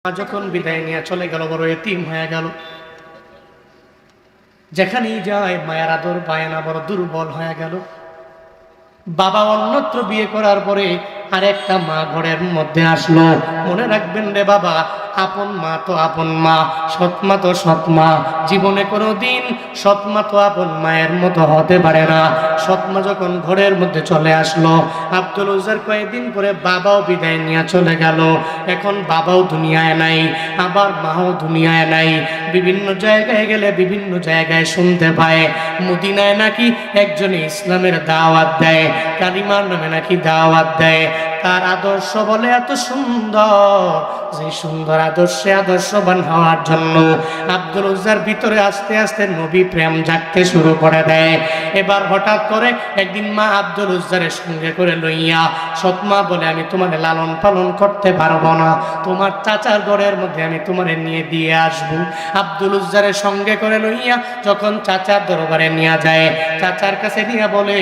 মা যখন বিদায় নিয়ে চলে গেল, বড় এতিম হয়ে গেল। যেখানেই যায় মায়ের আদর পায় না, বড় দুর্বল হয়ে গেল। বাবা অন্যত্র বিয়ে করার পরে আরেকটা মা ঘরের মধ্যে আসলো। মনে রাখবেন রে বাবা, আপন মা তো আপন মা, সৎ মা তো সৎ মা। জীবনে কোনোদিন সৎ মা তো আপন মায়ের মতো হতে পারে না। সৎ মা যখন ঘরের মধ্যে চলে আসলো, আব্দুল উজ্জার কয়েকদিন পরে বাবাও বিদায় নিয়ে চলে গেল। এখন বাবাও দুনিয়ায় নাই, আবার মাও দুনিয়ায় নাই। বিভিন্ন জায়গায় গেলে বিভিন্ন জায়গায় শুনতে পায় মদিনায় নাকি একজনে ইসলামের দাওয়াত দেয়, কালিমার নামে নাকি দাওয়াত দেয়। তার আদর্শ বলে এত সুন্দর, যে সুন্দর আদর্শে আদর্শবান হওয়ার জন্য আব্দুল উজ্জার ভিতরে আস্তে আস্তে নবী প্রেম জাগতে শুরু করে দেয়। এবার হঠাৎ করে একদিন মা আব্দুল উজ্জারের সঙ্গে করে লইয়া, সৎমা বলে আমি তোমার লালন পালন করতে পারবো না, তোমার চাচার ঘরের মধ্যে আমি তোমার নিয়ে দিয়ে আসবো। আব্দুল উজ্জারের সঙ্গে করে লইয়া যখন চাচার দরবারে নিয়ে যায়, চাচার কাছে নিয়ে বলে,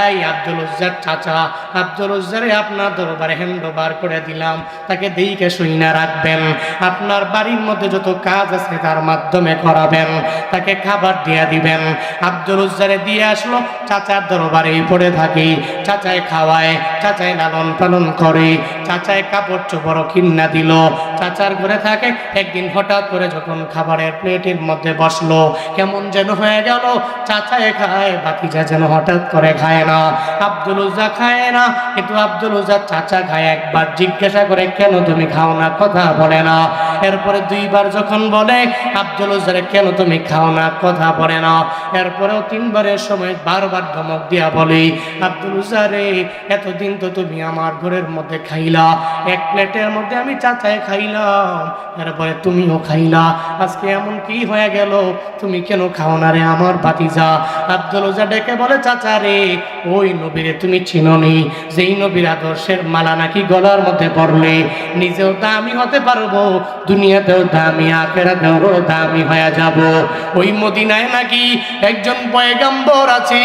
এই আব্দুল উজ্জার চাচা, আব্দুল উজ্জারে আপনার দরবারে হ্যান্ডওভার করে দিলাম, তাকে দেখে শুইনা রাখবেন, আপনার বাড়ির মধ্যে যত কাজ আছে তার মাধ্যমে করাবেন, তাকে খাবার দিয়ে দিবেন। আব্দুল উজ্জারে দিয়ে আসলো, চাচার দরবারেই পড়ে থাকি, চাচায় খাওয়ায়, চাচায় লালন পালন করে, চাচায় কাপড় চোপড় কিনা দিল, চাচার ঘরে থাকে। একদিন হঠাৎ করে যখন খাবারের প্লেটের মধ্যে বসলো, কেমন যেন হয়ে গেল। চাচায় খায়, ভাতিজা যেন হঠাৎ করে খায় না, আব্দুল উজ্জা খায় না, কিন্তু আব্দুল উজ্জা চাচা খায়। একবার জিজ্ঞাসা করে, কেন তুমি খাও না, কথা বলে না। এরপরে দুইবার যখন বলে, আব্দুল উজ্জারে কেন তুমি খাও না, কথা বলে না। এরপরেও তিনবারের সময় বারবার ধমক দিয়া বলি, আব্দুল উজ্জারে এতদিন তো তুমি আমার ঘরের মধ্যে খাইলা, এক প্লেটের মধ্যে আমি চাচায় খাইলাম, এরপরে তুমিও খাইলা, আজকে এমন কি হয়ে গেল, তুমি কেন খাও না রে আমার ভাতিজা? আব্দুল উজ্জা ডেকে বলে, চাচা রে, ওই নবীরে তুমি চিনোনি, যেই নবীর আদর্শের মালা নাকি গলার মধ্যে পড়লে নিজেও দামি হতে পারবো, দুনিয়াতেও দামি, আখিরাতেও দামি হয়ে যাব। ওই মদিনায় নাকি একজন পয়গম্বর আছে,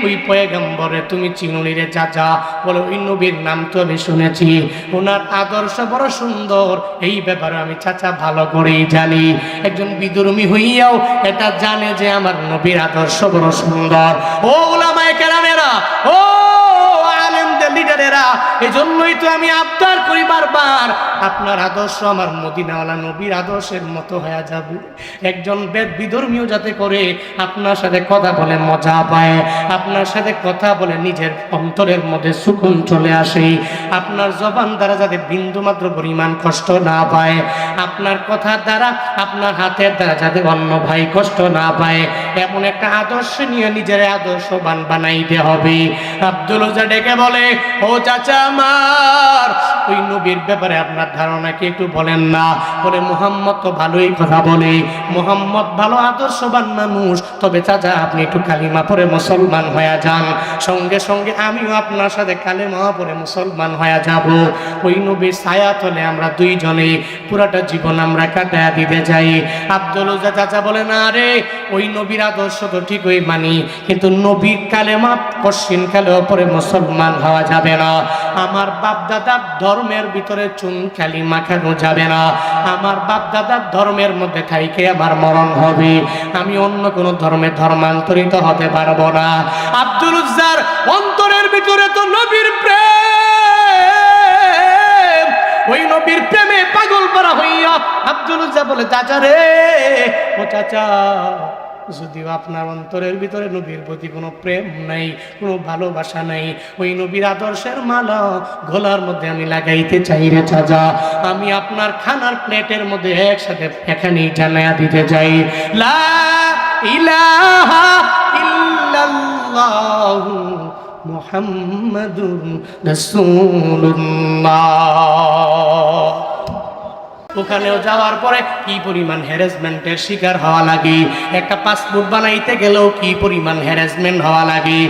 ওই পয়গম্বরে তুমি চিনোনি রে চাচা? বলে, ওই নবীর নাম তো আমি শুনেছি, ওনার আদর্শ বড় সুন্দর, এই ব্যাপারে আমি চাচা ভালো করেই জানি। একজন বিধর্মী হইয়াও এটা জানে যে আমার নবীর আদর্শ বড় সুন্দর। ও উলামায়ে কেরামেরা, ও আলেমদের লিডারেরা, এই জন্যই তো আমি আবদার করি বারবার, আপনার আদর্শ আমার মদিনাওয়ালা নবীর আদর্শের মতো হয়ে যাবে। একজন বিধর্মীও যাতে করে আপনার সাথে কথা বলে মজা পায়, আপনার সাথে কথা বলে নিজের অন্তরের মধ্যে সুকুন চলে আসে, আপনার জবান দ্বারা যাতে বিন্দু মাত্র পরিমাণ কষ্ট না পায়, আপনার কথার দ্বারা, আপনার হাতের দ্বারা যাতে অন্য ভাই কষ্ট না পায়, এমন একটা আদর্শ নিয়ে নিজের আদর্শবান বানাইতে হবে। আব্দুল উজ্জা ডেকে বলে, ও চাচা আমার, ওই নবীর ব্যাপারে আপনার ধারণা কি একটু বলেন না? বলে, মুহাম্মদ তো ভালোই কথা বলে, মুহাম্মদ ভালো আদর্শবান মানুষ, তবে চাচা আপনি একটু কালিমা পড়ে মুসলমান হয়ে যান, সঙ্গে সঙ্গে আমিও আপনার সাথে কালিমা পড়ে মুসলমান হয়ে যাব। ওই নবীর ছায়া তলে আমরা দুইজনে পুরাটা জীবন আমরা কাটায়া দিতে চাই। আব্দুল উজ্জা চাচা বলে, না রে, ওই নবীর আদর্শ তো ঠিকই মানি, কিন্তু নবীর কালেমা কশিন কালেও পরে মুসলমান হওয়া যাবে না। আমার বাপ দাদার ধর্মের ভিতরে চুন কালি মাখানো যাবে না, আমার বাপ দাদার ধর্মের মধ্যে থাইকে আমার মরণ হবে, আমি অন্য কোনো ধর্মে ধর্মান্তরিত হতে পারবো না। আব্দুল উজ্জার অন্তরের ভিতরে তো নবীর প্রেম, ওই নবীর প্রেমে পাগল করা হইয়া আব্দুল উজ্জা বলে, চাচা রে, ও চাচা, যদিও আপনার অন্তরের ভিতরে নবীর প্রতি কোনো প্রেম নাই, কোনো ভালোবাসা নাই, ওই নবীর আদর্শের মালা গলার মধ্যে আমি লাগাইতে চাই রে চাচা, আমি আপনার খানার প্লেটের মধ্যে একসাথে এখানেই জানায়া দিতে চাই, লা ইলাহা ইল্লাল্লাহু মুহাম্মাদুর রাসূলুল্লাহ। ওখানেও যাওয়ার পরে কি পরিমাণ হ্যারাসমেন্টের শিকার হওয়া লাগে, একটা পাসপোর্ট বানাইতে গেলেও কি পরিমাণ হ্যারাসমেন্ট হওয়া লাগে,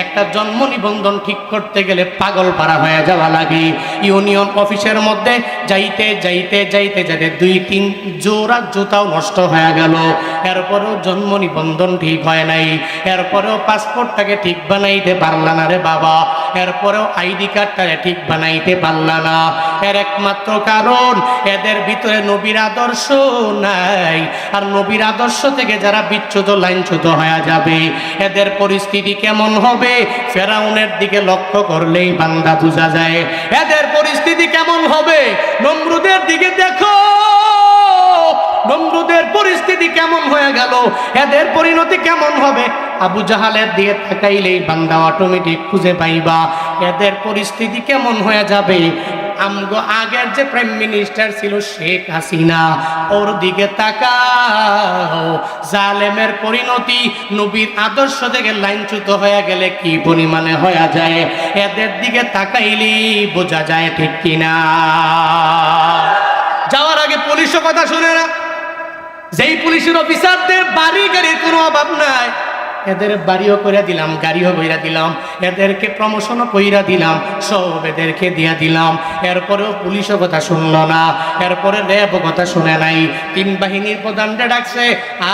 একটা জন্ম নিবন্ধন ঠিক করতে গেলে পাগল পারা হয়ে যাওয়া লাগে। ইউনিয়ন অফিসের মধ্যে যাইতে যাইতে যাইতে যাইতে 2-3 জোড়া জুতাও নষ্ট হয়ে গেল, এরপরেও জন্ম নিবন্ধন ঠিক হয় নাই, এরপরেও পাসপোর্টটাকে ঠিক বানাইতে পারলা না রে বাবা, এরপরেও আইডি কার্ডটাকে ঠিক বানাইতে পারলা না। এর একমাত্র কারণ এদের ভিতরে নবীর আদর্শ নাই। আর নবীর আদর্শ থেকে যারা বিচ্যুত লাইনচ্যুত হয়ে যাবে, এদের পরিস্থিতি কেমন হবে ফেরাউনের দিকে লক্ষ্য করলেই বান্দা বোঝা যায়। এদের পরিস্থিতি কেমন হবে নমরুদের দিকে দেখো, নমরুদের পরিস্থিতি কেমন হয়ে গেল, এদের পরিণতি কেমন হবে আবু জাহালের দিকে তাকাইলেই বান্দা অটোমেটিক খুঁজে পাইবা এদের পরিস্থিতি কেমন হয়ে যাবে। আমগো আগের যে প্রাইম মিনিস্টার ছিল শেখ হাসিনা, ওর দিকে তাকাও, জালেমের পরিণতি নবীর আদর্শ থেকে লাইনচ্যুত হয়ে গেলে কি পরিমাণে হয়ে যায়, এদের দিকে তাকাইলেই বোঝা যায়, ঠিক কিনা? যাওয়ার আগে পুলিশের কথা শুনে না, যেই পুলিশের অফিসারদের বাড়ি গাড়ির কোনো অভাব নাই, এদের বাড়িও করে দিলাম, গাড়িও কইরা দিলাম, এদেরকে প্রমোশনও কইরা দিলাম, সব এদেরকে দিয়া দিলাম, এরপরেও পুলিশও কথা শুনলো না, এরপরে র্যাবও কথা শুনে নাই। 3 বাহিনীর প্রধানটা ডাকছে,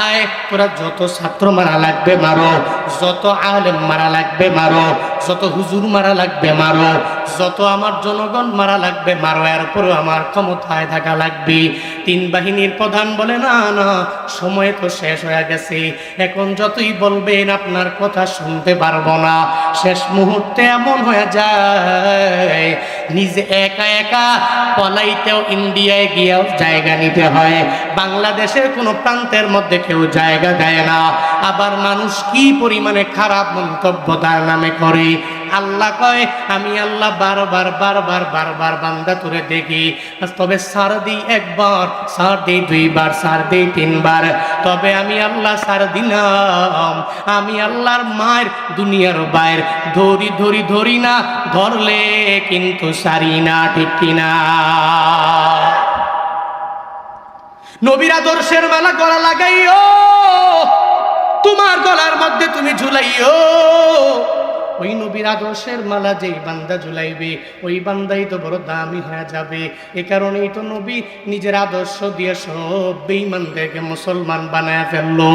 আয় তোরা যত ছাত্র মারা লাগবে মারো, যত আলেম মারা লাগবে মারো, যত হুজুর মারা লাগবে মারো, যত আমার জনগণ মারা লাগবে মারো, এরপরেও আমার ক্ষমতায় থাকা লাগবে। 3 বাহিনীর প্রধান বলে, না না, সময় তো শেষ হয়ে গেছে, এখন যতই বলবেন আপনার কথা শুনতে পারবো না। শেষ মুহূর্তে এমন হয়ে যায় নিজে একা একা পলাইতেও ইন্ডিয়ায় গিয়েও জায়গা নিতে হয়, বাংলাদেশের কোনো প্রান্তের মধ্যে কেউ জায়গা দেয় না। আবার মানুষ কি পরিমাণে খারাপ মন্তব্য তার নামে করে। আল্লাহ কয়, আমি আল্লাহ বারবার বারবার বারবার বান্দা তোরে দেখি, তবে সার দিই একবার, সার দিই 2 বার, সার দিই 3 বার, তবে আমি আল্লাহ সার দিলাম। আমি আল্লাহর মায়ের দুনিয়ার বাইর ধরি ধরি ধরি না, ধরলে কিন্তু সারি না, ঠিক কিনা? নবীর আদর্শের মালা গলা লাগাইও, তোমার গলার মধ্যে তুমি ঝুলাইও। ওই নবীর আদর্শের মালা যেই বান্দা ঝুলাইবে, ওই বান্দাই তো বড় দামি হয়ে যাবে। এ কারণেই তো নবী নিজের আদর্শ দিয়ে সব বেঈমানদেরকে মুসলমান বানায় ফেললো,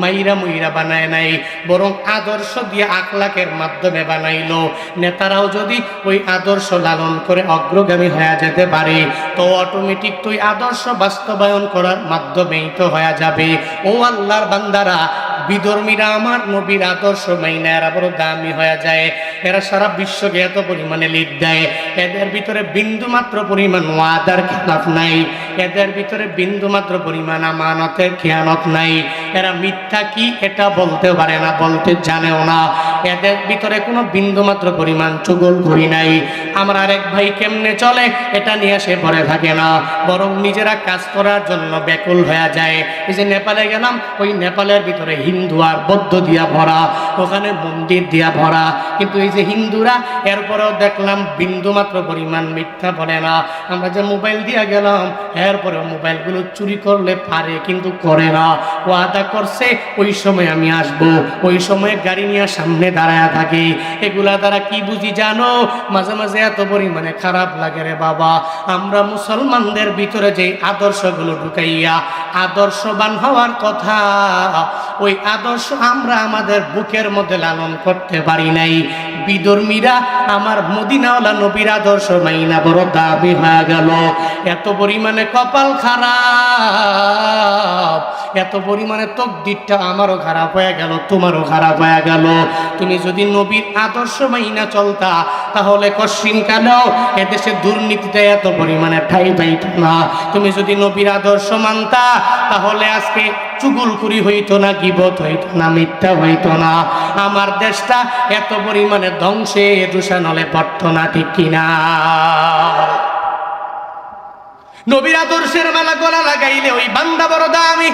মাইরা মুইরা বানায় নাই, বরং আদর্শ দিয়ে আখলাকের মাধ্যমে বানাইলো। নেতারাও যদি ওই আদর্শ লালন করে অগ্রগামী হয়ে যেতে পারে, তো অটোমেটিক তো আদর্শ বাস্তবায়ন করার মাধ্যমেই তো হয়ে যাবে। ও আল্লাহর বান্দারা, বিধর্মীরা আমার নবীর আদর্শ মাইনা এরা বড় দামি হয়ে যায়। এরা সারা বিশ্বকে এত পরিমাণে লিড দেয়, এদের ভিতরে বিন্দু মাত্র পরিমাণ ওয়াদার খেলাফ নাই, এদের ভিতরে বিন্দু মাত্র পরিমাণ আমানতের খেয়ানত নাই। এরা মিথ্যা কি এটা বলতে পারে না, বলতে জানেও না। এদের ভিতরে কোনো বিন্দু মাত্র পরিমাণ চুগলখড়ি নাই। আমার আরেক ভাই কেমনে চলে এটা নিয়ে সে পড়ে থাকে না, বরং নিজেরা কাজ করার জন্য ব্যাকুল হয়ে যায়। এই যে নেপালে গেলাম, ওই নেপালের ভিতরে হিন্দু আর বৌদ্ধ দিয়া ভরা, ওখানে মন্দির দিয়া ভরা, কিন্তু এই যে হিন্দুরা এরপরেও দেখলাম বিন্দু মাত্র পরিমাণ মিথ্যা বলে না। আমরা যে মোবাইল দিয়া গেলাম, এরপরেও মোবাইলগুলো চুরি করলে পারে কিন্তু করে না। ওয়াদা করছে ওই সময় আমি আসব, ওই সময় গাড়ি নিয়ে সামনে দাঁড়ায় থাকে। এগুলা দ্বারা কি বুঝি জানো? মাঝে মাঝে এত পরিমাণে খারাপ লাগে রে বাবা, আমরা মুসলমানদের ভিতরে যে আদর্শগুলো ঢুকাইয়া আদর্শবান হওয়ার কথা, ওই আদর্শ আমরা আমাদের বুকের মধ্যে লালন করতে পারি নাই। বিধর্মীরা আমার মদিনাওয়ালা নবীর আদর্শ মাইনা বড় দাবি হয়ে গেল। এত পরিমাণে কপাল খারাপ, এত পরিমাণে তকদিরটা আমারও খারাপ হয়ে গেল, তোমারও খারাপ হয়ে গেল। তুমি যদি নবীর আদর্শ মাইনা চলতা, তাহলে কশিন কালেও এদেশে দুর্নীতিতে এত পরিমাণে ঠাই পাইত না। তুমি যদি নবীর আদর্শ মানতা, তাহলে আজকে চুগলখড়ি হইতো না, গীবত হইতো না, মিথ্যা হইতো না, আমার দেশটা এত পরিমাণে ধ্বংসে দূষণলে পড়তো না, ঠিক কিনা? নবীর আদর্শের মালা গলা লাগাইলে ওই বান্দা বড় দামি।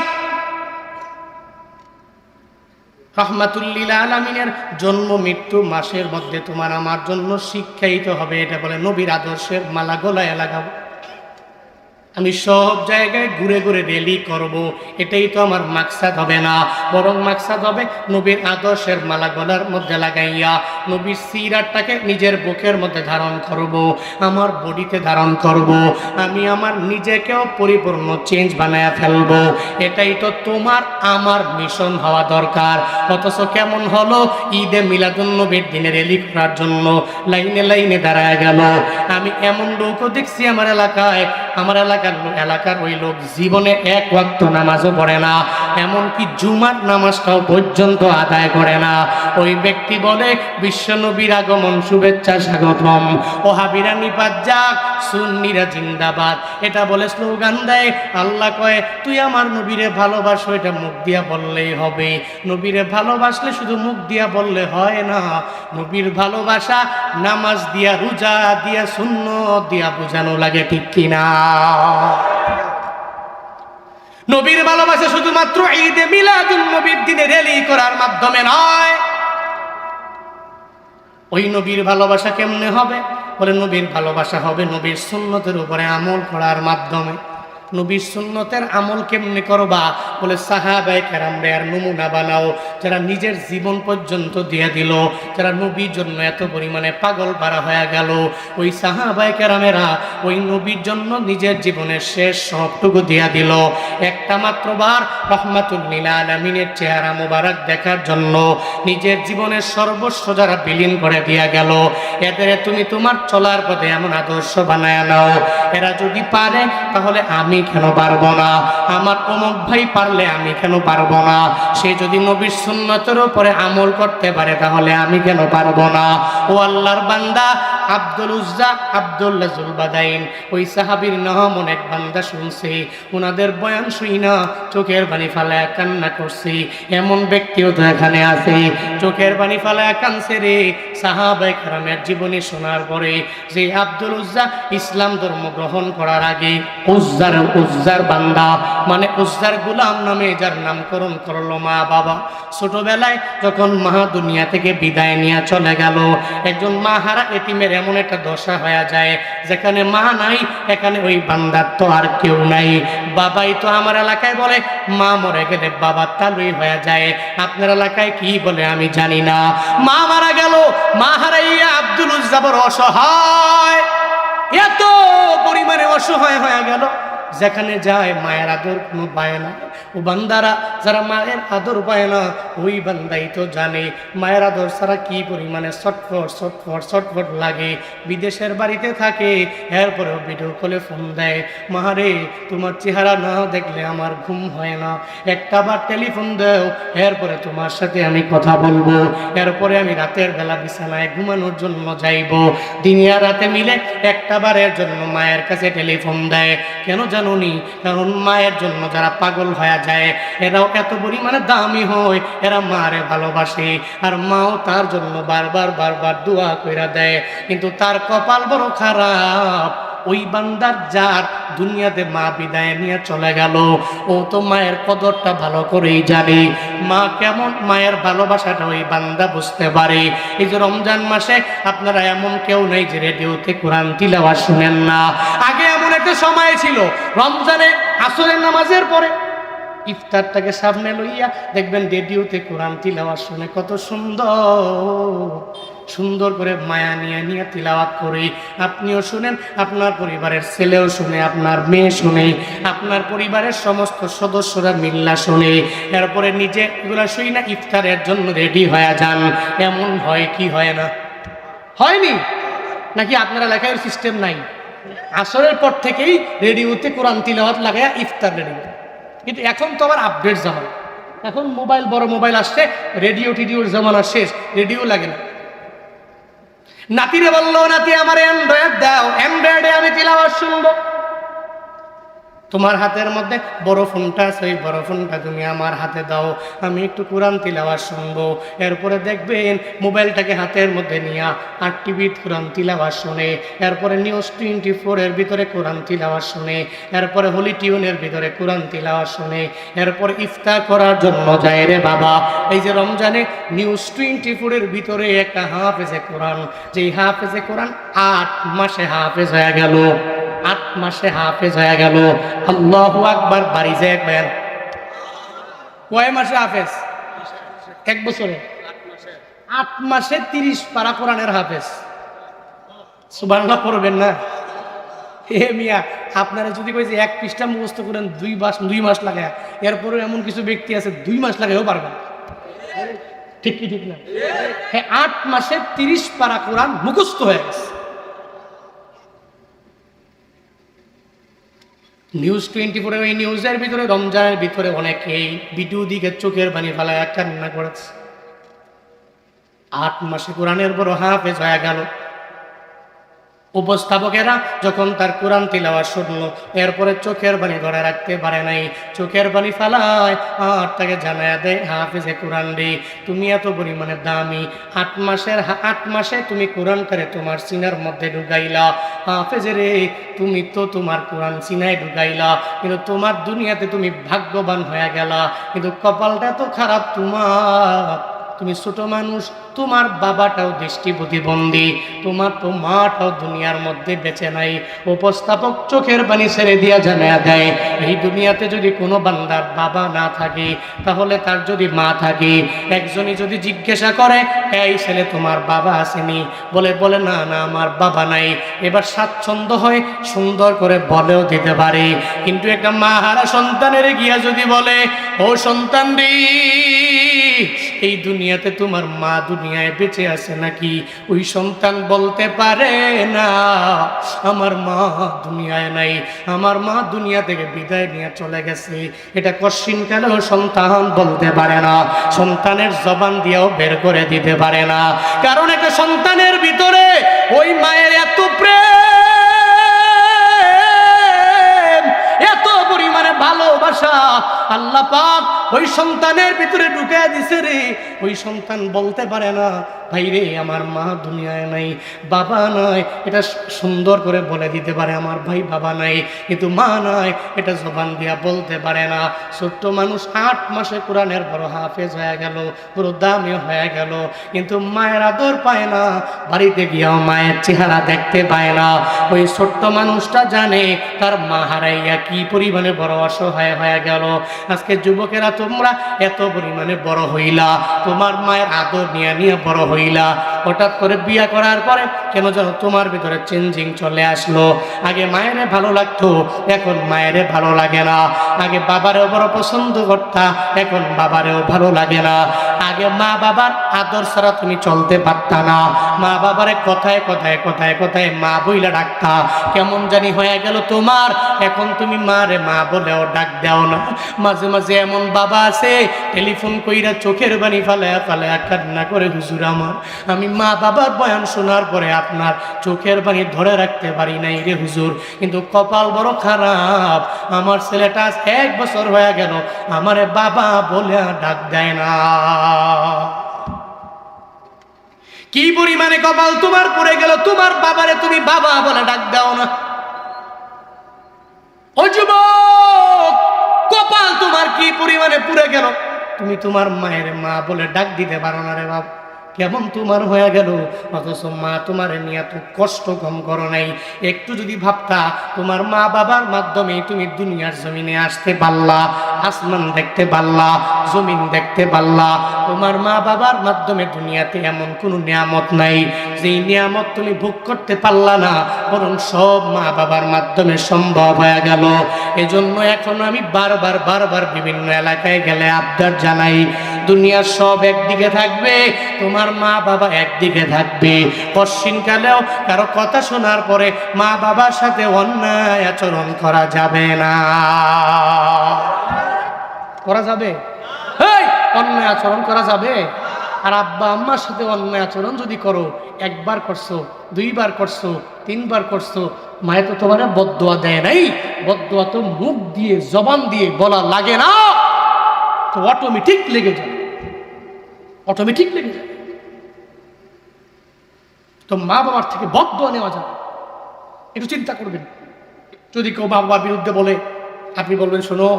রাহমাতুল্লিল আলামিনের জন্ম মৃত্যু মাসের মধ্যে তোমার আমার জন্য শিক্ষায়িত হবে, এটা বলে নবীর আদর্শের মালা গলায় লাগাবো। আমি সব জায়গায় ঘুরে ঘুরে রেলি করব, এটাই তো আমার মাকসাদ হবে না। বরং মাকসাদ হবে নবীর আদর্শের মালা গলার মধ্যে লাগাইয়া নবীর সিরাতটাকে নিজের বুকের মধ্যে ধারণ করব, আমার বডিতে ধারণ করব, আমি আমার নিজেকেও পরিপূর্ণ চেঞ্জ বানায়া ফেলবো। এটাই তো তোমার আমার মিশন হওয়া দরকার। অথচ কেমন হলো, ঈদে মিলাদুন্নবীর দিনে রেলি করার জন্য লাইনে লাইনে দাঁড়ায় গেল। আমি এমন লোকও দেখছি আমার এলাকার ওই লোক জীবনে এক ওয়াক্ত নামাজও পড়ে না, এমনকি জুমার নামাজটাও পর্যন্ত আদায় করে না। ওই ব্যক্তি বলে বিশ্বনবীর আগমন শুভেচ্ছা স্বাগতম, ওহাবিরা নিপাত যাক, সুন্নিরা জিন্দাবাদ, এটা বলে স্লোগান দেয়। আল্লাহ কয় তুই আমার নবীরে ভালোবাসো, এটা মুখ দিয়া বললেই হবে। নবীরে ভালোবাসলে শুধু মুখ দিয়া বললে হয় না, নবীর ভালোবাসা নামাজ দিয়া, রোজা দিয়া, সুন্নত দিয়া বোঝানো লাগে, ঠিক কিনা? নবীর ভালোবাসা শুধুমাত্র ঈদে মিলাদুন নবীর দিনে রেলি করার মাধ্যমে নয়। ওই নবীর ভালোবাসা কেমনে হবে? বলে নবীর ভালোবাসা হবে নবীর সুন্নতের উপরে আমল করার মাধ্যমে। নবীর সুন্নতের আমল কেমনে করবা? বলে সাহাবায়ে কেরামরা আর নমুনা বানাও, যারা নিজের জীবন পর্যন্ত দিয়ে দিল, যারা নবীর জন্য এত পরিমাণে পাগল পারা হয়ে গেল। ওই সাহাবায়ে কেরামেরা ওই নবীর জন্য নিজের জীবনের শেষ সবটুকু দিয়া দিল। একটা মাত্র বার রাহমাতুল লিল আলামিনের চেহারা মোবারক দেখার জন্য নিজের জীবনের সর্বস্ব যারা বিলীন করে দিয়া গেল, এদের তুমি তোমার চলার পথে এমন আদর্শ বানায় নাও। এরা যদি পারে তাহলে আমি কেন পারবো না? আমার অমুক ভাই পারলে আমি কেন পারবো না? সে যদি নবীর সুন্নতের উপরে আমল করতে পারে তাহলে আমি কেন পারবো না? ও আল্লাহর বান্দা আব্দুল উজ্জা আব্দুল্লাহ জুলবাদাইন, ওই সাহাবীর নাম অনেক বান্দা শুনছি, ওনাদের বয়ান শুই না চোখের পানি ফালায় কান্না করছি। এমন ব্যক্তিও তো এখানে আছে চোখের পানি ফালায় কানছে রে সাহাবায়ে কেরামের জীবনী শোনার পরে। যে আব্দুল উজ্জা ইসলাম ধর্ম গ্রহণ করার আগে উজ্জার বান্দা, মানে উজ্জার গোলাম নামে যার নামকরণ করলো মা বাবা। ছোটবেলায় যখন মা দুনিয়া থেকে বিদায় নিয়ে চলে গেল, একজন মা হারা এতিমের এমন একটা দশা হয়ে যায়, যেখানে মা নাই এখানে ওই বান্দার তো আর কেউ নাই। বাবাই তো আমার এলাকায় বলে মা মরে গেলে বাবা তালুই হয়ে যায়, আপনার এলাকায় কি বলে আমি জানি না। মা মারা গেল, মা হারাইয়া আব্দুল উজ্জা বড় অসহায়, এত পরিমাণে অসহায় হয়ে গেল, যেখানে যায় মায়ের আদর কোনো পায় না। ও বান্দারা যারা মায়ের আদর পায় না, ওই বান্দাই তো জানে মায়ের আদর ছাড়া কি পরিমাণে ছটফট লাগে। বিদেশের বাড়িতে থাকে, এরপরেও ভিডিও কলে ফোন দেয়, মারে তোমার চেহারা না দেখলে আমার ঘুম হয় না, একটা বার টেলিফোন দাও, এরপরে তোমার সাথে আমি কথা বলবো, এরপরে আমি রাতের বেলা বিছানায় ঘুমানোর জন্য যাইব। দিনে আর রাতে মিলে একটা বারের জন্য মায়ের কাছে টেলিফোন দেয়। কেন জানুনি? কারণ মায়ের জন্য যারা পাগল হয়ে যায় এরাও এত পরিমাণে দামি হয়, এরা মারে ভালোবাসে, আর মাও তার জন্য বারবার দোয়া কইরা দেয়। কিন্তু তার কপাল বড় খারাপ, ওই বান্দার যার দুনিয়াতে মা বিদায় নিয়ে চলে গেল, ও তো মায়ের কদরটা ভালো করেই জানে। মা কেমন, মায়ের ভালোবাসাটা ওই বান্দা বুঝতে পারে। এই যে রমজান মাসে আপনারা এমন কেউ নেই যে রেডিওতে কোরআন তিলাওয়াত শুনেন না। আগে এমন একটা সময় ছিল, রমজানে আসরের নামাজের পরে ইফতারটাকে সামনে লইয়া দেখবেন রেডিওতে কোরআন তিলাওয়াত শুনে, কত সুন্দর করে মায়া নিয়ে তিলাওয়াত করে আপনিও শুনেন, আপনার পরিবারের ছেলেও শুনে, আপনার মেয়ে শুনে, আপনার পরিবারের সমস্ত সদস্যরা মিল্লা শুনে। এরপরে নিজে এগুলা শুই না ইফতারের জন্য রেডি হয়ে যান। এমন হয় কি হয় না? হয়নি নাকি? আপনারা লেখার সিস্টেম নাই? আসরের পর থেকেই রেডিওতে কোরআন তিলাওয়াত লাগায়া ইফতার রেডি। কিন্তু এখন তো আবার আপডেট জামানা, এখন মোবাইল, বড় মোবাইল আসছে, রেডিওর জামানা শেষ, রেডিও লাগে না। নাতিরে বললো, নাতি আমার অ্যান্ড্রয়েড দাও, অ্যান্ড্রয়েডে আমি তিলাওয়াত শুনবো। তোমার হাতের মধ্যে বড় ফোনটা আছে, ওই বড় ফোনটা তুমি আমার হাতে দাও, আমি একটু কোরআন তিলাওয়াত শুনবো। এরপরে দেখবেন মোবাইলটাকে হাতের মধ্যে নিয়ে আর টিভির কোরআন তিলাওয়াত শুনে, এরপরে নিউজ 24 এর ভিতরে কোরআন তিলাওয়াত শুনে, এরপরে হোলি টিউনের ভিতরে কোরআন তিলাওয়াত শুনে, এরপরে ইফতার করার জন্য যায় রে বাবা। এই যে রমজানে নিউজ 24 এর ভিতরে একটা হাফেজে কোরআন, যেই হাফেজে কোরআন 8 মাসে হাফেজ হয়ে গেল। 8 মাসে হাফেজ হয়ে গেল। আল্লাহু আকবার। বাড়ি যায় একবার কয় মাসে হাফেজ? 1 বছরে 8 মাসে 30 পারা কোরআনের হাফেজ। সুবহানাল্লাহ পড়বেন না? হে মিয়া, আপনারা যদি কই যে 1 পৃষ্ঠা মুখস্থ করেন 2 মাস লাগে, এরপরে এমন কিছু ব্যক্তি আছে 2 মাস লাগেও পারবেন। ঠিক কি ঠিক না? হ্যাঁ, 8 মাসে 30 পারা কোরআন মুখস্থ হয়ে গেছে। নিউজ 24 এই নিউজের ভিতরে রমজানের ভিতরে অনেকেই ভিডিও দিকে চোখের পানি ফেলায় কান্না করেছে। 8 মাসে কোরআনের বড় হাফেজ হয়ে গেল। উপস্থাপকেরা যখন তার কোরআন তিলাওয়াত শুনলো, এরপরে চোখের পানি ধরে রাখতে পারে নাই, চোখের পানি ফেলায় আর তাকে জানায়া দেয়, হাফেজে কোরআন রে, তুমি এত পরিমাণে দামি, 8 মাসে তুমি কোরআন করে তোমার সিনার মধ্যে ঢুকাইলা। হাফেজে রে, তুমি তো তোমার কোরআন সিনায় ঢুকাইলা, কিন্তু তোমার দুনিয়াতে তুমি ভাগ্যবান হয়ে গেলা, কিন্তু কপালটা তো খারাপ তোমার। তুমি ছোট মানুষ, তোমার বাবাটাও দৃষ্টি প্রতিবন্ধী, তোমার তো মাটাও দুনিয়ার মধ্যে বেঁচে নাই। উপস্থাপক চোখের পানি ছেড়ে দিয়া জানায়া দেয়, এই দুনিয়াতে যদি কোনো বান্দার বাবা না থাকে, তাহলে তার যদি মা থাকে, একজনই যদি জিজ্ঞাসা করে, এই ছেলে তোমার বাবা আসেনি? বলে না না আমার বাবা নাই। এবার স্বাচ্ছন্দ্য হয় সুন্দর করে বলেও দিতে পারে। কিন্তু একটা মা হারা সন্তানের গিয়া যদি বলে, ও সন্তান রে, এই দুনিয়াতে তোমার মা দুনিয়ায় বেঁচে আছে নাকি, ওই সন্তান বলতে পারে না আমার মা দুনিয়ায় নাই, আমার মা দুনিয়া থেকে বিদায় নিয়ে চলে গেছে। এটা কশ্চিনকালেও সন্তান বলতে পারে না, সন্তানের জবান দিয়েও বের করে দিতে পারে না। কারণ একটা সন্তানের ভিতরে ওই মায়ের এত প্রেম, এত পরিমাণে ভালোবাসা আল্লাহ পাক ওই সন্তানের ভিতরে ঢুকে দিছে রে। ওই সন্তান বলতে পারে না, ভাই রে আমার মা দুনিয়ায় নাই, বাবা নাই। এটা সুন্দর করে বলে দিতে পারে আমার ভাই বাবা নাই, কিন্তু মা নাই এটা জবান দিয়া বলতে পারে না। ছোট্ট মানুষ 8 মাসে কোরআনের বড় হাফেজ হয়ে গেল, বড় দামি হয়ে গেল, কিন্তু মায়ের আদর পায় না, বাড়িতে গিয়েও মায়ের চেহারা দেখতে পায় না। ওই ছোট্ট মানুষটা জানে তার মা হারাইয়া কি পরিমাণে বড় অসহায় হয়ে গেল। আজকে যুবকেরা তোমরা এত পরিমাণে বড় হইলা, তোমার মায়ের আদর নিয়ে নিয়ে বড় হইলা, হঠাৎ করে বিয়া করার পরে কেন যেন তোমার ভিতরে চেঞ্জিং চলে আসলো। আগে মায়েরে ভালো লাগতো, এখন মায়েরে ভালো লাগে না। আগে বাবারেও বড় পছন্দ করতা, এখন বাবারেও ভালো লাগে না। আগে মা বাবার আদর ছাড়া তুমি চলতে পারতা না, মা বাবারে কথায় কথায় কথায় কথায় মা বইলা ডাকতা, কেমন জানি হয়ে গেল তোমার। এখন তুমি মারে মা বলেও ডাক দাও না। মাঝে মাঝে এমন বাবা আছে টেলিফোন কইরা চোখের পানি ফালায়া ফালায়া কান্না করে, হুজুর আমার, আমি মা বাবার বয়ান শোনার পরে আপনার চোখের পানি ধরে রাখতে পারি নাই রে হুজুর, কিন্তু কপাল বড় খারাপ, আমার ছেলেটা 1 বছর হয়ে গেল আমারে বাবা বলে ডাক দেয় না। কি পরিমাণে কপাল তোমার পড়ে গেল, তোমার বাবারে তুমি বাবা বলে ডাক দাও না। ও যুবক, কপাল তোমার কি পরিমাণে পুড়ে গেল, তুমি তোমার মায়ের মা বলে ডাক দিতে পারো না রে বাপ। কেমন তোমার হয়ে গেল, অথচ মা তোমার নিয়ে এত কষ্ট কম করো নাই। একটু যদি ভাবতা তোমার মা বাবার মাধ্যমে তুমি দুনিয়ার জমিনে আসতে পারলা, আসমান দেখতে পারলা, জমিন দেখতে পারলা। তোমার মা বাবার মাধ্যমে দুনিয়াতে এমন কোনো নিয়ামত নাই যেই নিয়ামত তুমি ভোগ করতে পারলা না, বরং সব মা বাবার মাধ্যমে সম্ভব হয়ে গেল। এজন্য এখন আমি বারবার বারবার বিভিন্ন এলাকায় গেলে আবদার জানাই, দুনিয়ার সব একদিকে থাকবে, তোমার মা বাবা একদিকে থাকবে। পশ্চিমকালেও কারো কথা শোনার পরে মা বাবার সাথে অন্যায় আচরণ করা যাবে না। করা যাবে? এই অন্যায় আচরণ করা যাবে? আর আব্বা আম্মার সাথে অন্যায় আচরণ যদি করো, 1 বার করছো, 2 বার করছো, 3 বার করছো, মায়ে তো তোমার বদদোয়া দেয় নাই। বদদোয়া তো মুখ দিয়ে জবান দিয়ে বলা লাগে না, তো অটোমেটিক লেগে যাবে, অটোমেটিক লেগে যাবে। তো মা বাবার থেকে বদদোয়া নেওয়া যাবে, একটু চিন্তা করবেন। যদি কেউ মা বাবার বিরুদ্ধে বলে, আপনি বলবেন, শোনো,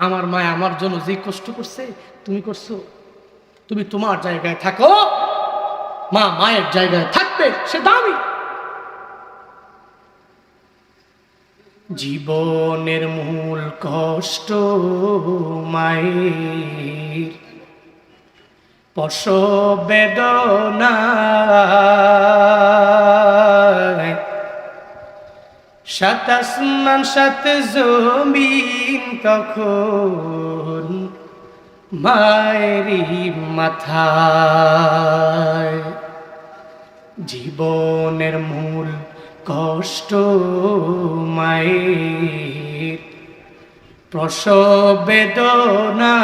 আমার মা আমার জন্য যে কষ্ট করছে তুমি করছো, তুমি তোমার জায়গায় থাকো, মা মায়ের জায়গায় থাকবে, সে দামি। জীবনের মূল কষ্ট মায়ের, প্রসব বেদনা, সাত আসমান সাত জমিন তখন মায়েরই মাথায়। জীবনের মূল কষ্ট মায়ের, প্রসব বেদনা,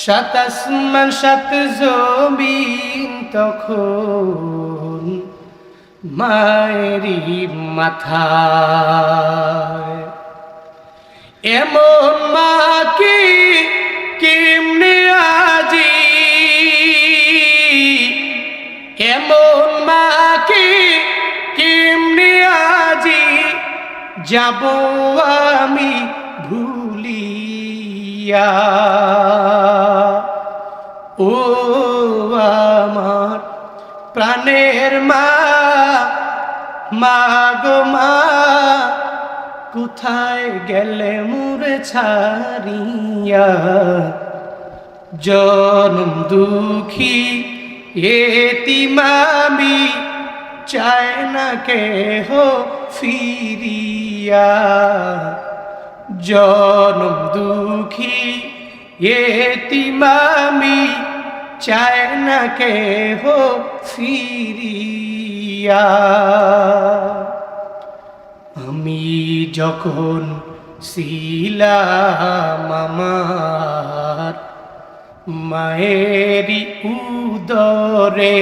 সাত আসমান সাত জমিন তখন মায়েরই মাথায়। এমন মা কি কেমনে আজি, এমন মা কি কেমনে আজি যাব আমি ভুলিয়া। ও আমার প্রাণের মা, মা গো মা, কোথায় গেলে মোরে ছাড়িয়া। জনম দুঃখী এতিম আমি, চায় না কেহ ফিরিয়া। জনম দুঃখী এতিম আমি, চায় না কেহ ফিরিয়া। আমি যখন ছিলাম আমার মায়েরই উদরে,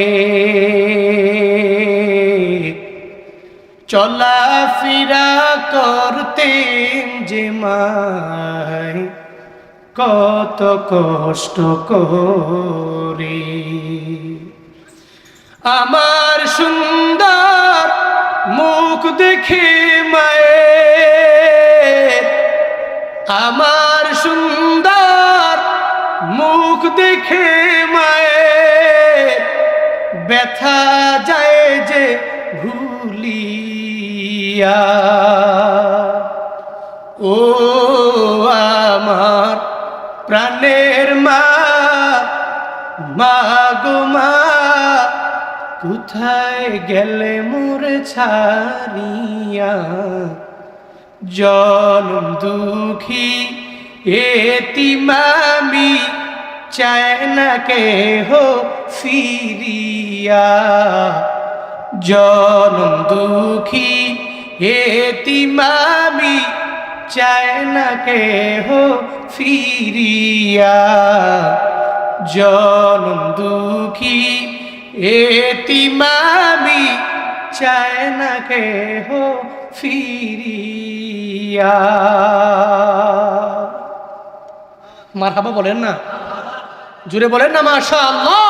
চলাফেরা করতেন যে মায় কত কষ্ট করে। আমার সুন্দর মুখ দেখে মায়ের, আমার সুন্দর মুখ দেখে মায়ের ব্যথা যায় যে ভুলিয়া। ও আমার প্রাণের মা, মা গো মা, কোথায় গেলে মোরে ছাড়িয়া। জনম দুঃখী এতিম আমি, চায় না কেহ ফিরিয়া। জনম দুঃখী এতিম আমি, চায় না কেহ ফিরিয়া। জনম দুঃখী এতিম আমি, চায় না কেহ ফিরিয়া। মারহাবা বলেন না, জুড়ে বলেন না মাশাআল্লাহ।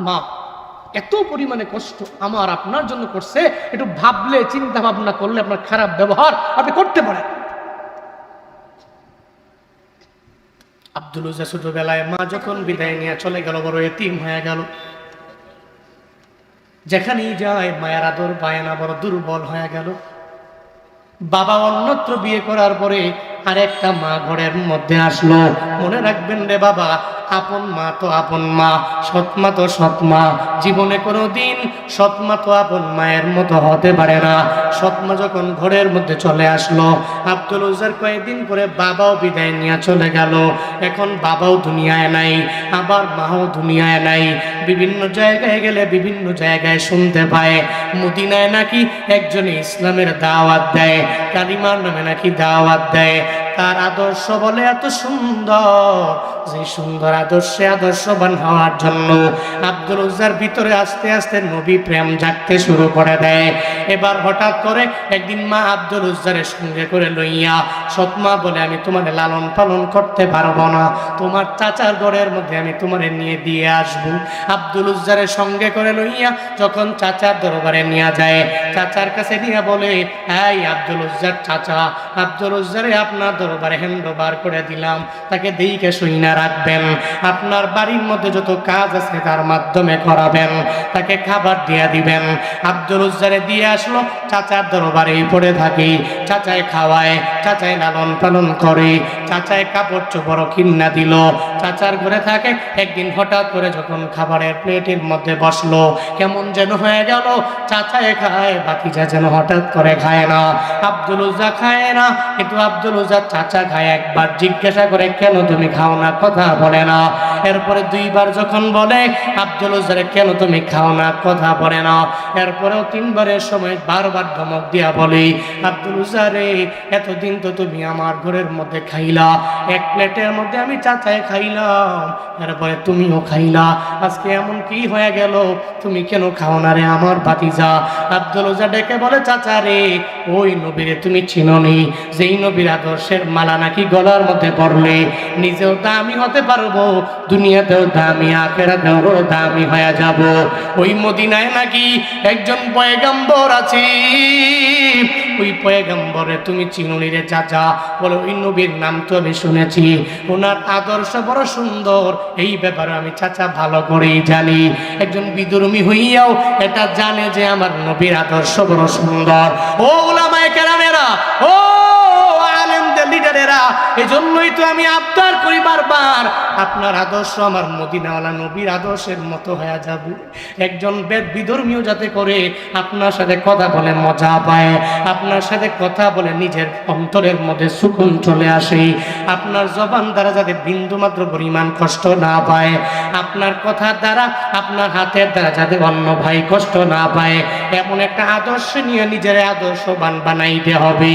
মা এত পরিমাণে কষ্ট আমার আপনার জন্য করছে, একটু ভাবলে চিন্তা ভাবনা করলে আপনার খারাপ ব্যবহার আপনি করতে পারেন। আব্দুল উজ্জা ছোটবেলায় মা যখন বিদায় নিয়ে চলে গেল, বড় এতিম হয়ে গেল। যেখানেই যায় মায়ের আদর পায় না, বড় দুর্বল হয়ে গেল। বাবা অন্যত্র বিয়ে করার পরে আর একটা মা ঘরের মধ্যে আসলো। মনে রাখবেন রে বাবা, আপন মা তো আপন মা, সৎ মা তো সৎ মা। জীবনে কোনো দিন সৎ মা তো আপন মায়ের মতো হতে পারে না। সৎ মা যখন ঘরের মধ্যে চলে আসলো, আব্দুল উজ্জার কয়েকদিন পরে বাবাও বিদায় নিয়ে চলে গেল। এখন বাবাও দুনিয়ায় নাই, আবার মাও দুনিয়ায় নাই। বিভিন্ন জায়গায় গেলে বিভিন্ন জায়গায় শুনতে পায় মদিনায় নাকি একজনে ইসলামের দাওয়াত দেয়, কালিমার নামে নাকি দাওয়াত দেয়। তার আদর্শ বলে এত সুন্দর, যে সুন্দর আদর্শে আদর্শবান হওয়ার জন্য আব্দুল উজ্জার ভিতরে আস্তে আস্তে নবী প্রেম জাগতে শুরু করে দেয়। এবার হঠাৎ করে একদিন মা আব্দুল উজ্জারের সঙ্গে করে লইয়া, সৎমা বলে আমি তোমার লালন পালন করতে পারবো না, তোমার চাচার ঘরের মধ্যে আমি তোমার নিয়ে দিয়ে আসবো। আব্দুল উজ্জারের সঙ্গে করে লইয়া যখন চাচার দরবারে নিয়ে যায়, চাচার কাছে নিয়ে বলে, এই আব্দুল উজ্জার চাচা, আব্দুল উজ্জারে আপনার দরবারে হ্যান্ডওভার করে দিলাম, তাকে দেখে শুইনা রাখবেন, আপনার বাড়ির মধ্যে যত কাজ আছে তার মাধ্যমে করাবেন, তাকে খাবার দিয়ে দিবেন। আব্দুল উজ্জারে দিয়ে আসলো, চাচার দরবারেই পড়ে থাকি, চাচায় খাওয়ায়, চাচায় লালন পালন করে, চাচায় কাপড় চোপড় কিন্না দিল, চাচার ঘরে থাকে। একদিন হঠাৎ করে যখন খাবারের প্লেটের মধ্যে বসলো, কেমন যেন হয়ে গেল, চাচায় খায়, ভাতিজা যেন হঠাৎ করে খায় না, আব্দুল উজ্জা খায় না, কিন্তু আব্দুল উজ্জার চাচা খায়। একবার জিজ্ঞাসা করে, কেন তুমি খাও না, কথা বলে না। এরপরে দুইবার যখন বলে, আব্দুল উজ্জারে কেন তুমি খাও না, কথা বলে না। এরপরেও তিনবারের সময় বারবার ধমক দিয়া বলে, আব্দুল উজ্জারে এতদিন তো তুমি আমার ঘরের মধ্যে খাইলা, এক প্লেটের মধ্যে আমি চাচায় খাইলাম, এরপরে তুমিও খাইলা, আজকে এমন কি হয়ে গেল, তুমি কেন খাও না রে আমার ভাতিজা? আব্দুল উজ্জা ডেকে বলে, চাচা রে, ওই নবীরে তুমি চিনোনি, যেই নবীর আদর্শের মালা নাকি গলার মধ্যে পড়লে নিজেও দামি হতে পারবো, দুনিয়াতেও দামি, আখিরাতেও দামি হয়ে যাব। ওই মদিনায় নাকি একজন পয়গম্বর আছে, ওই পয়গম্বরে তুমি চিনোনি রে চাচা? বলে, ওই নবীর নাম তো আমি শুনেছি, ওনার আদর্শ বড় সুন্দর, এই ব্যাপারে আমি চাচা ভালো করেই জানি। একজন বিধর্মী হইয়াও এটা জানে যে আমার নবীর আদর্শ বড় সুন্দর। ও উলামায়ে কেরামেরা, ও আলেমদের লিডারেরা, এজন্যই তো আমি আবদার করি বারবার, আপনার আদর্শ আমার মদিনাওয়ালা নবীর আদর্শের মতো হয়ে যাবে। একজন বিধর্মীও যাতে করে আপনার সাথে কথা বলে মজা পায়, আপনার সাথে কথা বলে নিজের অন্তরের মধ্যে সুকুন চলে আসে, আপনার জবান দ্বারা যাতে বিন্দু মাত্র পরিমাণ কষ্ট না পায়, আপনার কথার দ্বারা, আপনার হাতের দ্বারা যাতে অন্য ভাই কষ্ট না পায়, এমন একটা আদর্শ নিয়ে নিজের আদর্শবান বানাইতে হবে।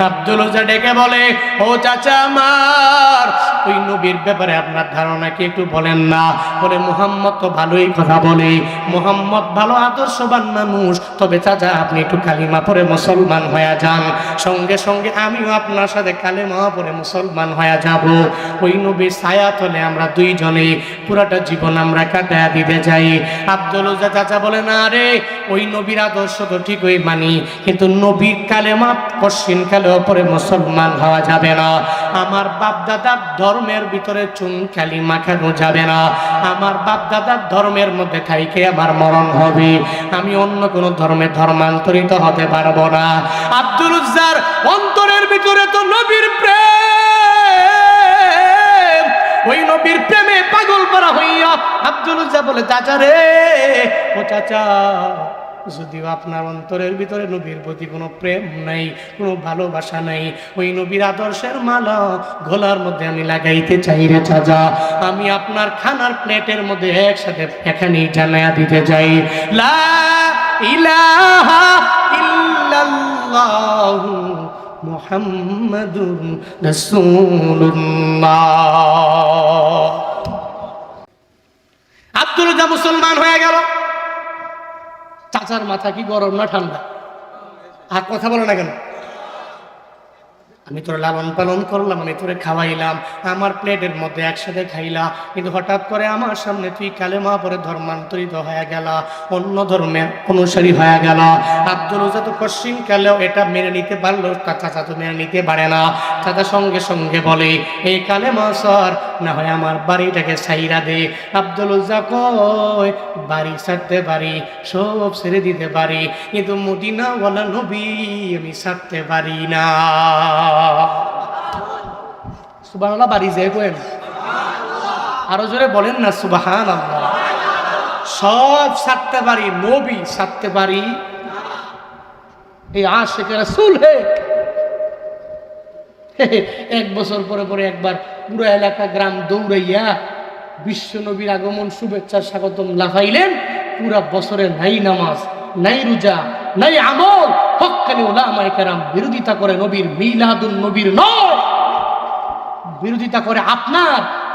আব্দুল উজ্জা ডেকে বলে, ও চাচা আমার, ওই নবীর ব্যাপারে আপনার ধারণা কি একটু বলেন না? বলে, মুহাম্মদ তো ভালোই কথা বলে, মুহাম্মদ ভালো আদর্শবান মানুষ, তবে চাচা আপনি একটু কালিমা পড়ে মুসলমান হয়ে যান, সঙ্গে সঙ্গে আমিও আপনার সাথে কালিমা পড়ে মুসলমান হয়ে যাব। ওই নবীর ছায়া তলে আমরা দুইজনে পুরাটা জীবন আমরা কাটায়া দিতে যাই। আব্দুল উজ্জা চাচা বলে, না রে, ওই নবীর আদর্শ তো ঠিকই মানি, কিন্তু নবীর কালেমা কশিন কালেও পরে মুসলমান হওয়া যাবে না, আমার বাপ দাদার ধর্মের ভিতরে চুন কালি মাখানো যাবে না, আমার বাপ দাদার ধর্মের মধ্যে থাইকে আমার মরণ হবে, আমি অন্য কোন ধর্মে ধর্মান্তরিত হতে পারবো না। আব্দুল উজ্জার অন্তরের ভিতরে তো নবীর প্রেম, ওই নবীর প্রেমে পাগল করা হইয়া আব্দুল উজ্জা বলে, চাচা রে, ও চাচা, যদিও আপনার অন্তরের ভিতরে নবীর প্রতি কোনো প্রেম নাই, কোনো ভালোবাসা নাই, ওই নবীর আদর্শের মালা গলার মধ্যে আমি লাগাইতে চাই রে চাচা, আমি আপনার খানার প্লেটের মধ্যে একসাথে এখানেই জানায়া দিতে চাই, লা ইলাহা ইল্লাল্লাহু মুহাম্মাদুর রাসূলুল্লাহ। আব্দুল উজ্জা মুসলমান হয়ে গেল। চাচার মাথা কি গরম না ঠান্ডা? আর কথা বলো না কেন? আমি তোর লালন পালন করলাম, আমি তোরে খাওয়াইলাম, আমার প্লেটের মধ্যে একসাথে খাইলা, কিন্তু হঠাৎ করে আমার সামনে তুই কালেমা পরে ধর্মান্তরিত হয়ে গেলা, অন্য ধর্মের অনুসারী হয়ে গেল। আব্দুল উজ্জা তো পশ্চিম কালেও এটা মেনে নিতে পারলো, চাচা তো মেনে নিতে পারে না। চাচা সঙ্গে সঙ্গে বলে, এই কালেমা স্যার, না হয় আমার বাড়িটাকে ছাইরা দে। আব্দুল উজ্জা কয়, বাড়ি ছাড়তে পারি, সব ছেড়ে দিতে পারি, কিন্তু মদিনাওয়ালা নবী আমি ছাড়তে পারি না। সুবহানাল্লাহ, বাড়ি যায় কোয়েন, আরো জোরে বলেন না সুবহানাল্লাহ। সব ছাড়তে পারি, নবী ছাড়তে পারি। এই আশিক রাসূল হে। এক বছর পরে পরে একবার পুরো এলাকা গ্রাম দৌড়াইয়া বিশ্ব নবীর আগমন শুভেচ্ছা স্বাগতম লাফাইলেন। পুরা বছরে নাই নামাজ, নাই রোজা, নাই আমল, হক্কানি উলামায়ে কেরাম বিরোধিতা করে নবীর মিলাদুন নবীর নয়, বিরোধিতা করে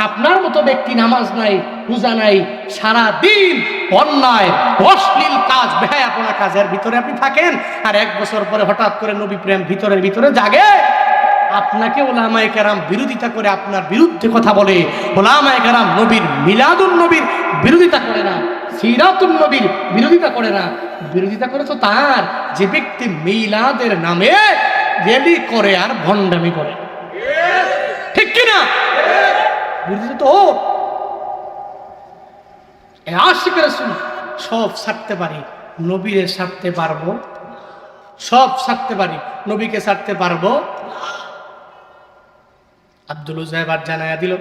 আপনার মতো ব্যক্তি নামাজ নাই, রোজা নাই, সারা দিন অন্যায় অশ্লীল কাজ, বেহায়াপনা কাজের ভিতরে আপনি থাকেন, আর এক বছর পরে হঠাৎ করে নবী প্রেম ভিতরের ভিতরে জাগে। আপনাকে উলামায়ে কেরাম বিরোধিতা করে, আপনার বিরুদ্ধে কথা বলে, উলামায়ে কেরাম নবীর মিলাদুন নবীর বিরোধিতা করে না, সিরাতুন নবীর বিরোধিতা করে না, বিরোধিতা করে তো তার যে ব্যক্তি মিলাদের নামে র্যালি করে আর ভণ্ডামি করে, ঠিক কিনা? বিরোধিতা তো আশিক রাসূল সব ছাড়তে পারি, নবীরে ছাড়তে পারবো? সব ছাড়তে পারি, নবীকে ছাড়তে পারবো? আব্দুল উজ্জা এবার জানায়া দিল,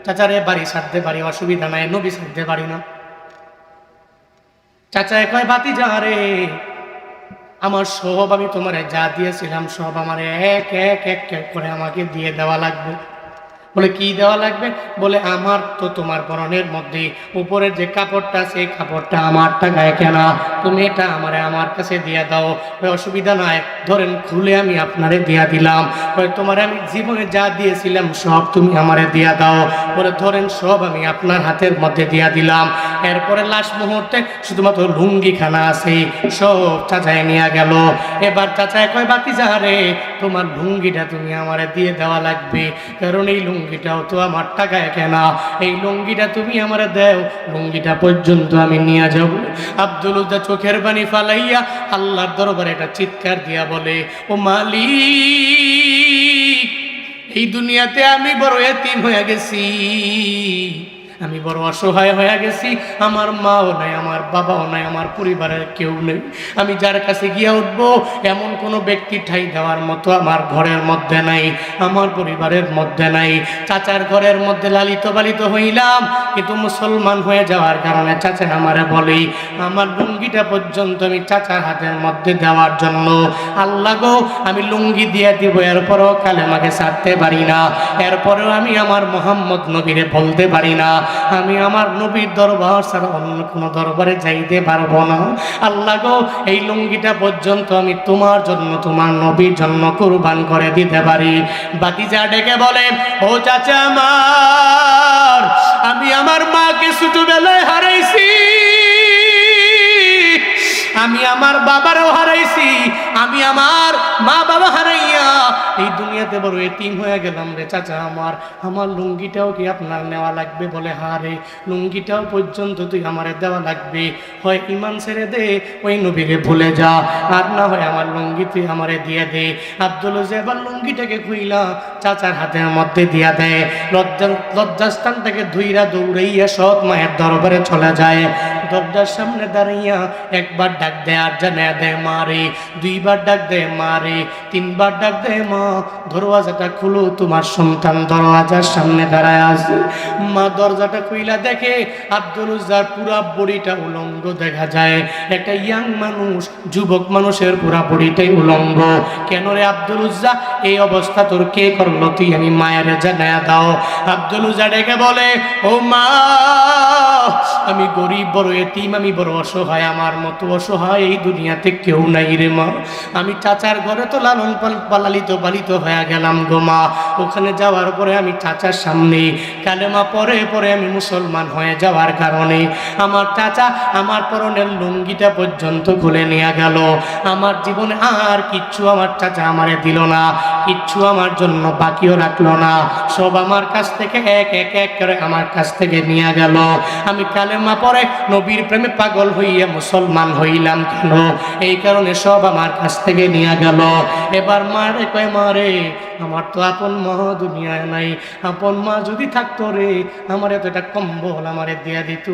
চাচারে বাড়ি ছাড়তে পারি, অসুবিধা নাই, নবী ছাড়তে পারি না। চাচা কয় বাতিজা রে, আমার সব আমি তোমারে যা দিয়েছিলাম সব আমার এক এক এক এক করে আমাকে দিয়ে দেওয়া লাগবে। বলে কি দেওয়া লাগবে? বলে আমার তো তোমার পরনের মধ্যে উপরের যে কাপড়টা আছে এই কাপড়টা আমার টাকায় কেনা, তুমি এটা আমার কাছে দিয়ে দাও। অসুবিধা নাই, ধরেন খুলে আমি আপনারে দিয়া দিলাম। তোমার আমি জীবনে যা দিয়েছিলাম সব তুমি আমারে দিয়া দাও। বলে ধরেন সব আমি আপনার হাতের মধ্যে দিয়া দিলাম। এরপরে লাস্ট মুহূর্তে শুধুমাত্র লুঙ্গি খানা আছে, সব চাচায় নিয়ে গেল। এবার চাচায় কয় বাতিজা রে, তোমার লুঙ্গিটা তুমি আমারে দিয়ে দেওয়া লাগবে, কারণ এই লুঙ্গিটাও তো আমার টাকায় কেনা, এই লুঙ্গিটা তুমি আমারে দাও, লুঙ্গিটা পর্যন্ত আমি নিয়ে যাব। আব্দুল উজ্জা চোখের পানি ফালাইয়া আল্লাহর দরবারে একটা চিৎকার দিয়া বলে, ও মালিক, এই দুনিয়াতে আমি বড় এতিম হয়ে গেছি, আমি বড় অসহায় হয়ে গেছি, আমার মাও নাই, আমার বাবাও নাই, আমার পরিবারের কেউ নেই। আমি যার কাছে গিয়া উঠবো এমন কোনো ব্যক্তি ঠাই দেওয়ার মতো আমার ঘরের মধ্যে নাই, আমার পরিবারের মধ্যে নাই। চাচার ঘরের মধ্যে লালিত পালিত হইলাম, কিন্তু মুসলমান হয়ে যাওয়ার কারণে চাচা আমারে বলি, আমার লুঙ্গিটা পর্যন্ত আমি চাচার হাতের মধ্যে দেওয়ার জন্য, আল্লাহ গো আমি লুঙ্গি দিয়ে দিব, এরপরেও কালেমাকে ছাড়তে পারি না, এরপরেও আমি আমার মোহাম্মদ নবীরে বলতে পারি না, আমি আমার নবীর দরবার ছাড়া অন্য কোনো দরবারে যাইতে পারবো না। আল্লাহ গো এই লুঙ্গিটা পর্যন্ত আমি তোমার জন্য, তোমার নবীর জন্য কুরবান করে দিতে পারি। বাতিজা ডেকে বলে, ও চাচা আমার, আমি আমার মাকে ছোটবেলায় হারাইছি, আমি আমার বাবারও হারাইছি, আমি আমার মা বাবা হারাইয়া এই দুনিয়াতে বড় এতিম হয়ে গেলাম রে চাচা আমার, আমার লুঙ্গিটাও কি আপনার নেওয়া লাগবে? বলে হ্যাঁ রে, লুঙ্গিটাও পর্যন্ত তুই আমারে দেওয়া লাগবে, হয় ইমান ছেড়ে দে, ওই নবীরে ভুলে যা, আর না হয় আমার লুঙ্গি তুই আমারে দিয়ে দে। আব্দুল উজ্জা এবার লুঙ্গিটাকে খুইলা চাচার হাতের মধ্যে দিয়া দেয়, লজ্জাস্থান থেকে ধুইরা দৌড়াইয়া সৎ মায়ের দরবারে চলে যায়। দরজার সামনে দাঁড়াইয়া একবার ডাক দেয় আর জানা দেয় মারে, দুইবার ডাক দেয় মারে, তিনবার ডাক দেয় মা, দরওয়াজাটা খুলো, তোমার সন্তান দরওয়াজার সামনে দাঁড়ায় আছে। মা দরজাটা খুইলা দেখে আব্দুল উজ্জার পুরা বডিটা উলঙ্গ দেখা যায়, একটা ইয়াং মানুষ, যুবক মানুষের পুরা বডিটাই উলঙ্গ। কেন রে আব্দুল উজ্জা, এই অবস্থা তোর কে করলো? তুই আমি মায়ের জানায়া দাও। আব্দুল উজ্জা ডেকে বলে, ও মা, আমি গরিব, বড় এতিম, আমি বড় অসহায়, আমার মতো অসহায় এই দুনিয়াতে কেউ নাই রে মা। আমি চাচার ঘরে তো লালন পালিত পালিত হয়ে গেলাম গো মা, ওখানে যাওয়ার পরে আমি চাচার সামনে কালেমা পরে পরে আমি মুসলমান হয়ে যাওয়ার কারণে আমার চাচা আমার পরনের লুঙ্গিটা পর্যন্ত খুলে নিয়ে গেল। আমার জীবনে আর কিচ্ছু আমার চাচা আমারে দিল না, কিচ্ছু আমার জন্য বাকিও রাখলো না, সব আমার কাছ থেকে এক এক এক করে আমার কাছ থেকে নিয়ে গেল। আমি কালেমা পরে নবীর প্রেমে পাগল হইয়া মুসলমান হইলাম কেন? এই কারণে সব আমার কাছ থেকে নিয়ে গেল। এবার মারে কয়, মারে আমার তো আপন মা দুনিয়ায় নাই, আপন মা যদি থাকতো রে আমার এত একটা কম্বল আমারে দিয়া দিত।